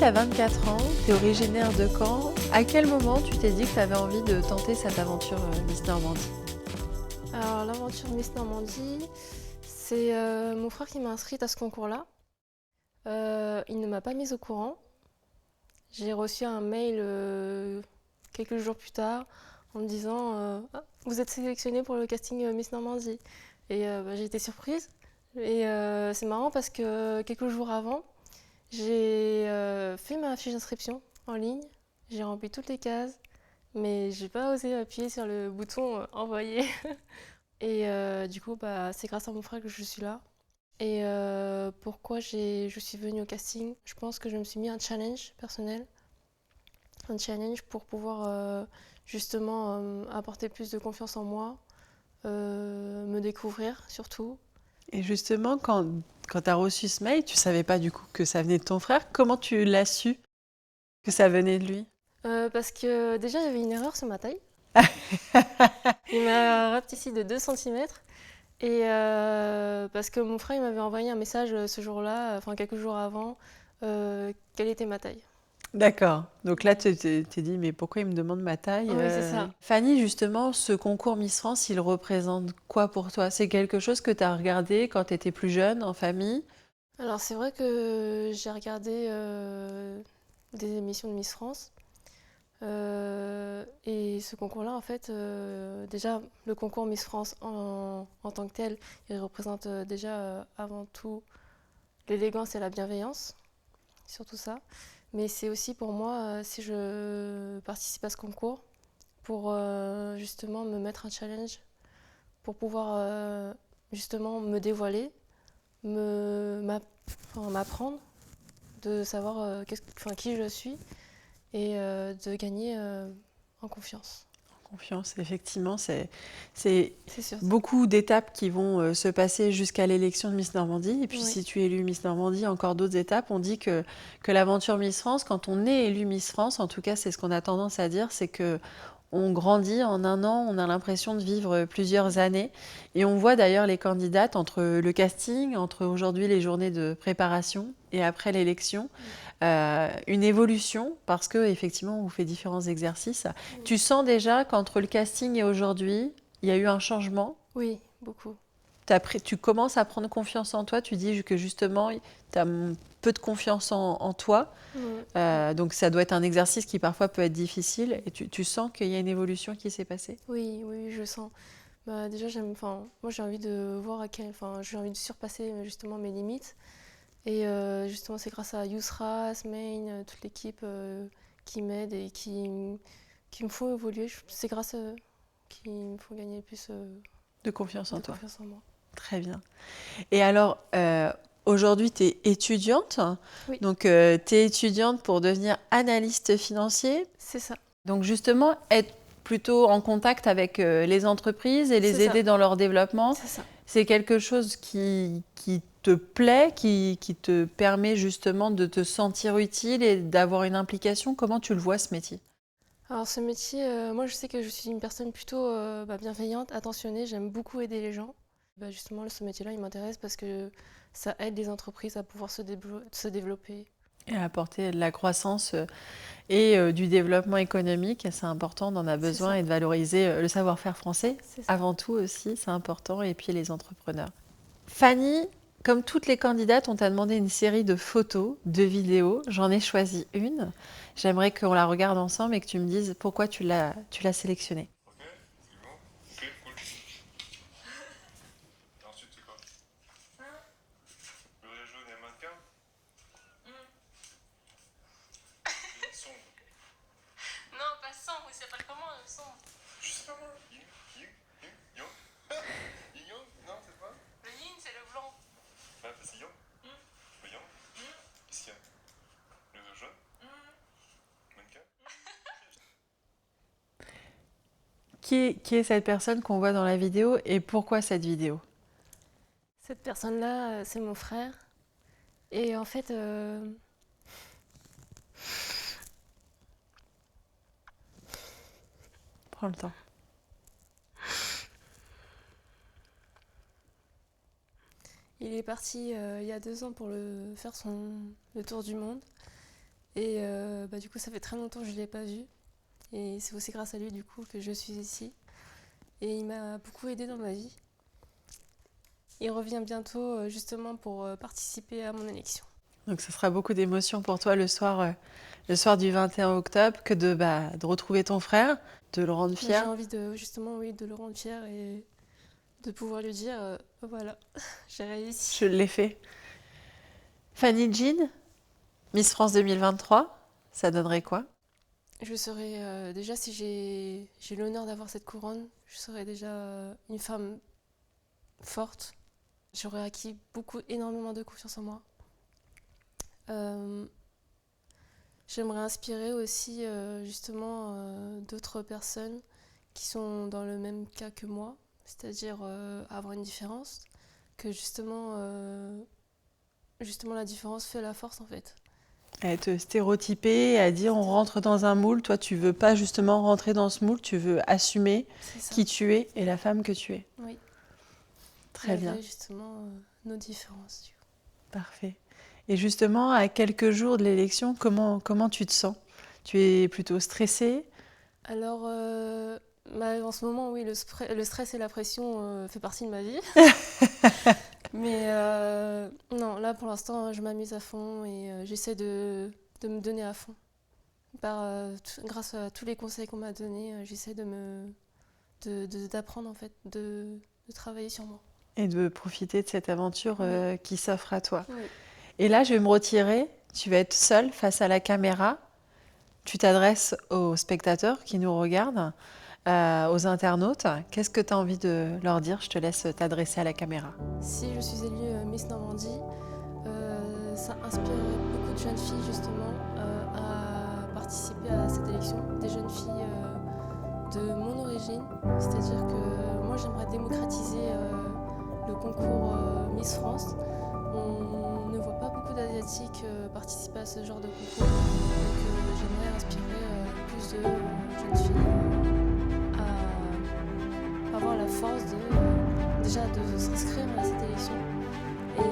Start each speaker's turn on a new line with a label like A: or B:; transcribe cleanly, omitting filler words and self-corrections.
A: tu as 24 ans, tu es originaire de Caen. À quel moment tu t'es dit que tu avais envie de tenter cette aventure Miss Normandie?
B: Alors l'aventure Miss Normandie, c'est mon frère qui m'a inscrite à ce concours-là. Il ne m'a pas mise au courant. J'ai reçu un mail quelques jours plus tard en me disant Ah, vous êtes sélectionné pour le casting Miss Normandie. Et j'ai été surprise. Et c'est marrant parce que quelques jours avant, j'ai fait ma fiche d'inscription en ligne. J'ai rempli toutes les cases, mais j'ai pas osé appuyer sur le bouton envoyer. Et du coup, c'est grâce à mon frère que je suis là. Et pourquoi je suis venue au casting? Je pense que je me suis mis un challenge personnel, un challenge pour pouvoir justement apporter plus de confiance en moi, me découvrir surtout.
A: Et justement, quand tu as reçu ce mail, tu savais pas du coup que ça venait de ton frère. Comment tu l'as su que ça venait de lui?
B: Parce que déjà, il y avait une erreur sur ma taille. Il m'a rapetissé de 2 centimètres. Et parce que mon frère il m'avait envoyé un message ce jour-là, enfin quelques jours avant, quelle était ma taille.
A: D'accord. Donc là, tu t'es dit, mais pourquoi il me demande ma taille?
B: Oui, c'est ça.
A: Fanny, justement, ce concours Miss France, il représente quoi pour toi? C'est quelque chose que tu as regardé quand tu étais plus jeune, en famille?
B: Alors c'est vrai que j'ai regardé des émissions de Miss France. Et ce concours-là, en fait, déjà, le concours Miss France en tant que tel, il représente déjà avant tout l'élégance et la bienveillance, surtout ça. Mais c'est aussi pour moi, si je participe à ce concours, pour justement me mettre un challenge, pour pouvoir justement me dévoiler, m'apprendre, de savoir qui je suis et de gagner en confiance.
A: Confiance, effectivement, c'est
B: C'est sûr.
A: beaucoup d'étapes qui vont se passer jusqu'à l'élection de Miss Normandie. Et puis,
B: Oui,
A: si tu es élue Miss Normandie, encore d'autres étapes. On dit que l'aventure Miss France, quand on est élu Miss France, en tout cas, c'est ce qu'on a tendance à dire, c'est que on grandit en un an, on a l'impression de vivre plusieurs années. Et on voit d'ailleurs les candidates entre le casting, entre aujourd'hui les journées de préparation et après l'élection, une évolution parce que effectivement on fait différents exercices. Tu sens déjà qu'entre le casting et aujourd'hui, il y a eu un changement.
B: oui, beaucoup.
A: Tu commences à prendre confiance en toi. Tu dis que justement, tu as peu de confiance en toi.
B: Mm.
A: Donc ça doit être un exercice qui parfois peut être difficile. Et tu sens qu'il y a une évolution qui s'est passée.
B: Oui, oui, je sens. Déjà, moi j'ai envie de voir j'ai envie de surpasser justement mes limites. Et justement, c'est grâce à Yousra, Asmain, toute l'équipe qui m'aide et qui me font évoluer. C'est grâce à eux qui me font gagner plus
A: De confiance en
B: de
A: toi.
B: confiance en moi.
A: Très bien. Et alors, aujourd'hui, tu es étudiante.
B: Oui,
A: Donc, tu es étudiante pour devenir analyste financier.
B: c'est ça,
A: Donc, justement, être plutôt en contact avec les entreprises et
B: c'est
A: les
B: ça,
A: aider dans leur développement,
B: c'est ça.
A: c'est quelque chose qui te plaît, qui te permet justement de te sentir utile et d'avoir une implication. Comment tu le vois, ce métier?
B: Alors ce métier, moi je sais que je suis une personne plutôt bienveillante, attentionnée, j'aime beaucoup aider les gens. Justement, ce métier-là, il m'intéresse parce que ça aide les entreprises à pouvoir se développer.
A: Et apporter de la croissance et du développement économique. C'est important, on en a
B: C'est
A: besoin
B: ça,
A: et de valoriser le savoir-faire français.
B: c'est ça.
A: Avant tout aussi, c'est important. Et puis les entrepreneurs. Fanny, comme toutes les candidates, on t'a demandé une série de photos, de vidéos. J'en ai choisi une. J'aimerais qu'on la regarde ensemble et que tu me dises pourquoi tu l'as sélectionnée.
C: Ok, c'est bon. Ok, cool. Et ensuite, c'est quoi? Le vrai jaune et un mannequin? Et sombre.
B: Non, pas sombre, il s'appelle comment sombre?
C: Je sais pas moi. Yin, yin, yin, yang. Yin, yang? Non, c'est pas?
B: Le yin, c'est le blanc.
C: Ah, bah c'est yang. Le yang. Qu'est-ce qu'il y a? Le jaune? Mannequin?
A: Qui est cette personne qu'on voit dans la vidéo et pourquoi cette vidéo?
B: Cette personne-là, c'est mon frère. Et en fait,
A: Prends le temps.
B: il est parti il y a 2 ans pour faire le tour du monde. Et du coup, ça fait très longtemps que je ne l'ai pas vu. Et c'est aussi grâce à lui, du coup, que je suis ici. Et il m'a beaucoup aidée dans ma vie. Il revient bientôt, justement, pour participer à mon élection.
A: Donc ce sera beaucoup d'émotions pour toi le soir du 21 octobre que de retrouver ton frère, de le rendre
B: J'ai
A: fier.
B: envie justement, oui, de le rendre fier et de pouvoir lui dire, voilà, j'ai réussi.
A: Je l'ai fait. Fanny Jean, Miss France 2023, ça donnerait quoi?
B: Je serais déjà, si j'ai l'honneur d'avoir cette couronne, je serais déjà une femme forte. J'aurais acquis énormément de confiance en moi. Euh, J'aimerais inspirer aussi justement d'autres personnes qui sont dans le même cas que moi, c'est-à-dire avoir une différence, que justement la différence fait la force en fait.
A: À être stéréotypée, à dire on rentre dans un moule. Toi, tu veux pas justement rentrer dans ce moule, tu veux assumer
B: C'est ça.
A: qui tu es et la femme que tu es.
B: Oui.
A: Très bien,
B: Malgré justement nos différences. Du coup.
A: parfait. Et justement, à quelques jours de l'élection, comment tu te sens? Tu es plutôt stressée?
B: Alors, en ce moment, oui, le stress et la pression fait partie de ma vie. Mais non, là pour l'instant, je m'amuse à fond et j'essaie de me donner à fond. Grâce à tous les conseils qu'on m'a donnés, j'essaie d'apprendre en fait, de travailler sur moi.
A: Et de profiter de cette aventure
B: Oui.
A: qui s'offre à toi.
B: Oui.
A: Et là, je vais me retirer. Tu vas être seule face à la caméra. Tu t'adresses aux spectateurs qui nous regardent, aux internautes. Qu'est-ce que tu as envie de leur dire? Je te laisse t'adresser à la caméra.
B: Si je suis élue Miss Normandie, ça inspirerait beaucoup de jeunes filles justement à participer à cette élection. Des jeunes filles de mon origine, c'est-à-dire que moi j'aimerais démocratiser le concours Miss France. On ne voit pas beaucoup d'Asiatiques participer à ce genre de concours, donc j'aimerais inspirer plus de jeunes filles à avoir la force déjà de s'inscrire à cette élection et